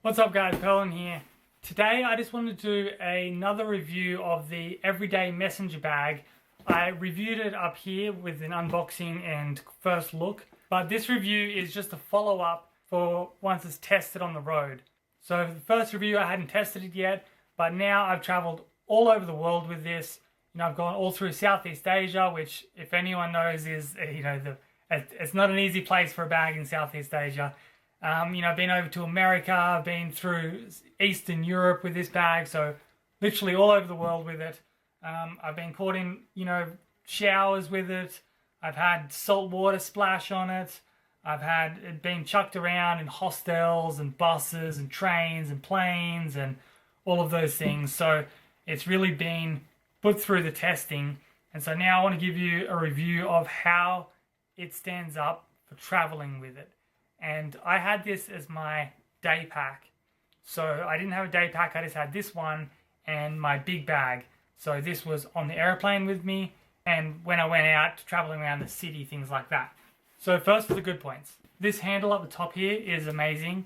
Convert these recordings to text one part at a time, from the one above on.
What's up guys, Perlin here. Today I just wanted to do another review of the Everyday Messenger bag. I reviewed it up here with an unboxing and first look, but this review is just a follow-up for once it's tested on the road. So for the first review I hadn't tested it yet, but now I've traveled all over the world with this. I've gone all through Southeast Asia, which if anyone knows is, it's not an easy place for a bag in Southeast Asia. I've been over to America, I've been through Eastern Europe with this bag, so literally all over the world with it. I've been caught in, showers with it. I've had salt water splash on it. I've had it being chucked around in hostels and buses and trains and planes and all of those things. So it's really been put through the testing. And so now I want to give you a review of how it stands up for traveling with it. And I had this as my day pack. So I didn't have a day pack, I just had this one and my big bag. So this was on the airplane with me and when I went out traveling around the city, things like that. So first for the good points. This handle up the top here is amazing.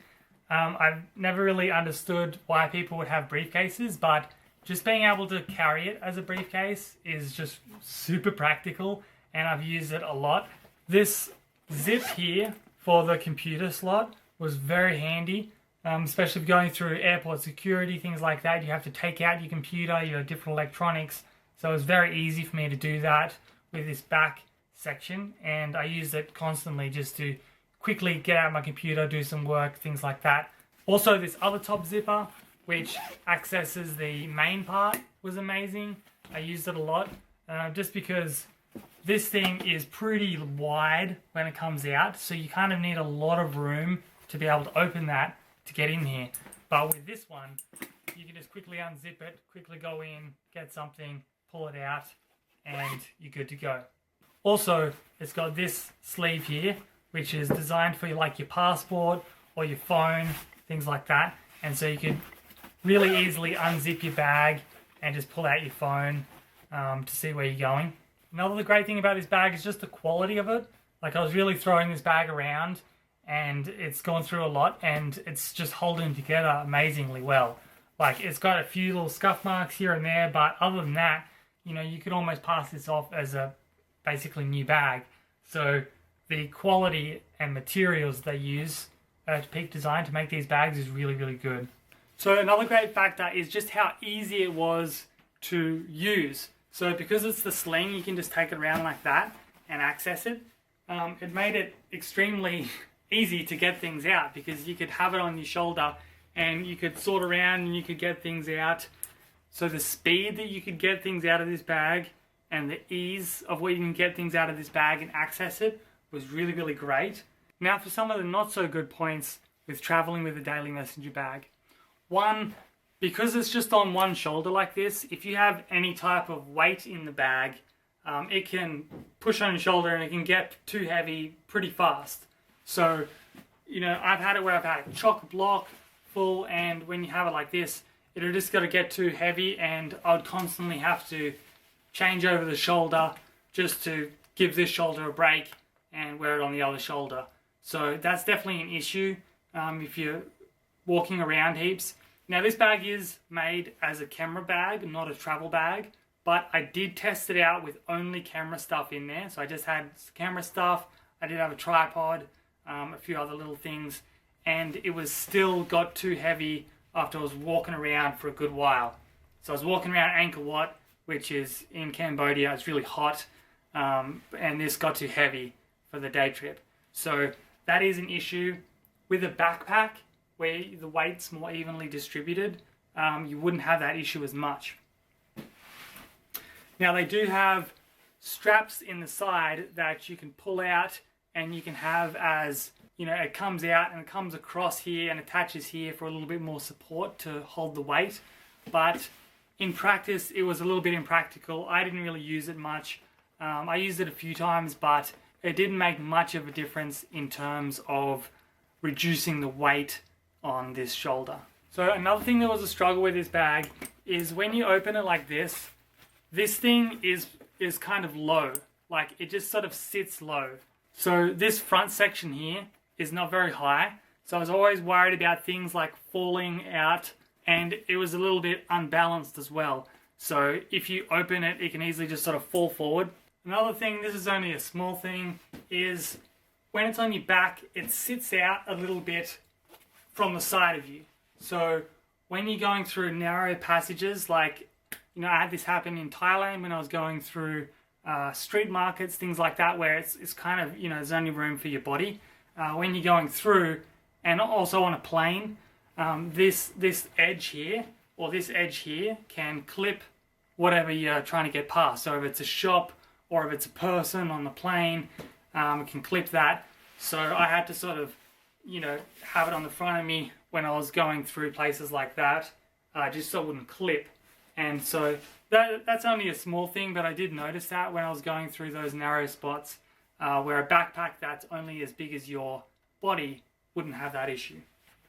I've never really understood why people would have briefcases, but just being able to carry it as a briefcase is just super practical and I've used it a lot. This zip here for the computer slot was very handy, especially if going through airport security, things like that. You have to take out your computer, your different electronics. So it was very easy for me to do that with this back section, and I used it constantly just to quickly get out my computer, do some work, things like that. Also this other top zipper, which accesses the main part, was amazing. I used it a lot, just because this thing is pretty wide when it comes out, so you kind of need a lot of room to be able to open that to get in here. But with this one, you can just quickly unzip it, quickly go in, get something, pull it out, and you're good to go. Also, it's got this sleeve here, which is designed for like your passport or your phone, things like that. And so you can really easily unzip your bag and just pull out your phone to see where you're going. Another great thing about this bag is just the quality of it. Like I was really throwing this bag around and it's gone through a lot and it's just holding together amazingly well. Like it's got a few little scuff marks here and there, but other than that, you could almost pass this off as a basically new bag. So the quality and materials they use at Peak Design to make these bags is really, really good. So another great factor is just how easy it was to use. So because it's the sling, you can just take it around like that and access it. It made it extremely easy to get things out because you could have it on your shoulder and you could sort around and you could get things out. So the speed that you could get things out of this bag and the ease of where you can get things out of this bag and access it was really, really great. Now for some of the not so good points with traveling with a daily messenger bag. One, because it's just on one shoulder like this, if you have any type of weight in the bag, it can push on your shoulder and it can get too heavy pretty fast. So, I've had it where I've had a chock block full, and when you have it like this, it'll just got to get too heavy and I would constantly have to change over the shoulder just to give this shoulder a break and wear it on the other shoulder. So that's definitely an issue if you're walking around heaps. Now this bag is made as a camera bag, not a travel bag, but I did test it out with only camera stuff in there. So I just had camera stuff, I did have a tripod, a few other little things, and it was still got too heavy after I was walking around for a good while. So I was walking around Angkor Wat, which is in Cambodia, it's really hot, and this got too heavy for the day trip. So that is an issue. With a backpack, where the weight's more evenly distributed, you wouldn't have that issue as much. Now they do have straps in the side that you can pull out and you can have as, it comes out and it comes across here and attaches here for a little bit more support to hold the weight. But in practice, it was a little bit impractical. I didn't really use it much. I used it a few times, but it didn't make much of a difference in terms of reducing the weight on this shoulder. So another thing that was a struggle with this bag is when you open it like this thing is kind of low. Like it just sort of sits low. So this front section here is not very high. So I was always worried about things like falling out, and it was a little bit unbalanced as well. So if you open it, it can easily just sort of fall forward. Another thing, this is only a small thing, is when it's on your back, it sits out a little bit from the side of you. So when you're going through narrow passages, like, you know, I had this happen in Thailand when I was going through street markets, things like that, where it's kind of, you know, there's only room for your body. When you're going through, and also on a plane, this edge here, or this edge here, can clip whatever you're trying to get past. So if it's a shop, or if it's a person on the plane, it can clip that. So I had to sort of, you know, have it on the front of me when I was going through places like that, just so it wouldn't clip. And so that's only a small thing, but I did notice that when I was going through those narrow spots, where a backpack that's only as big as your body wouldn't have that issue.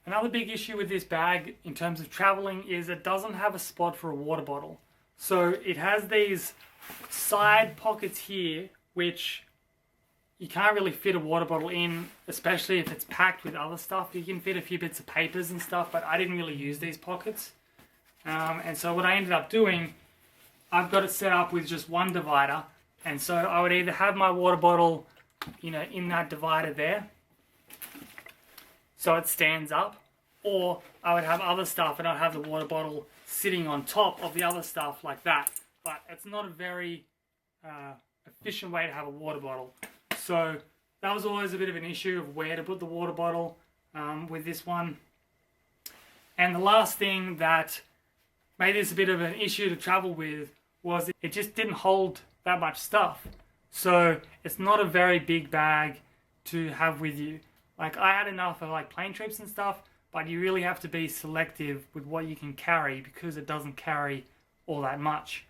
Another big issue with this bag in terms of traveling is it doesn't have a spot for a water bottle. So it has these side pockets here, which you can't really fit a water bottle in, especially if it's packed with other stuff. You can fit a few bits of papers and stuff, but I didn't really use these pockets. And so what I ended up doing, I've got it set up with just one divider. And so I would either have my water bottle, you know, in that divider there, so it stands up, or I would have other stuff and I'd have the water bottle sitting on top of the other stuff like that. But it's not a very efficient way to have a water bottle. So that was always a bit of an issue of where to put the water bottle with this one. And the last thing that made this a bit of an issue to travel with was it just didn't hold that much stuff. So it's not a very big bag to have with you. Like, I had enough for like plane trips and stuff, but you really have to be selective with what you can carry because it doesn't carry all that much.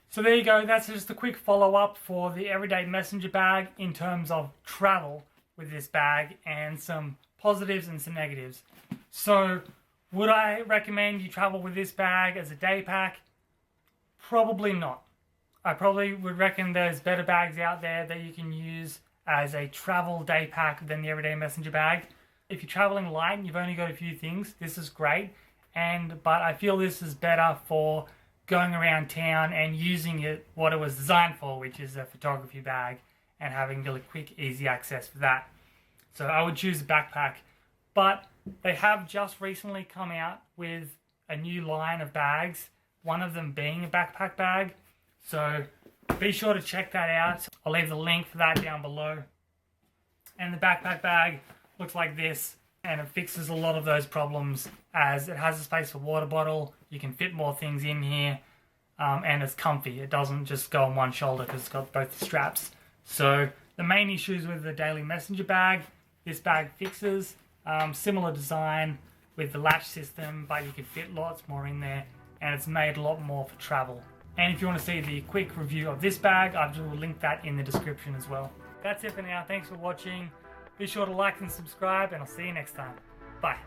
So there you go, that's just a quick follow-up for the everyday messenger bag in terms of travel with this bag, and some positives and some negatives. So would I recommend you travel with this bag as a day pack? Probably not. I probably would reckon there's better bags out there that you can use as a travel day pack than the everyday messenger bag. If you're traveling light and you've only got a few things, this is great. But I feel this is better for going around town and using it what it was designed for, which is a photography bag, and having really quick, easy access for that. So I would choose a backpack. But they have just recently come out with a new line of bags, one of them being a backpack bag. So be sure to check that out. I'll leave the link for that down below. And the backpack bag looks like this, and it fixes a lot of those problems, as it has a space for water bottle, you can fit more things in here, and it's comfy. It doesn't just go on one shoulder because it's got both the straps. So the main issues with the daily messenger bag, this bag fixes. Similar design with the latch system, but you can fit lots more in there, and it's made a lot more for travel. And if you want to see the quick review of this bag, I will link that in the description as well. That's it for now. Thanks for watching. Be sure to like and subscribe, and I'll see you next time. Bye.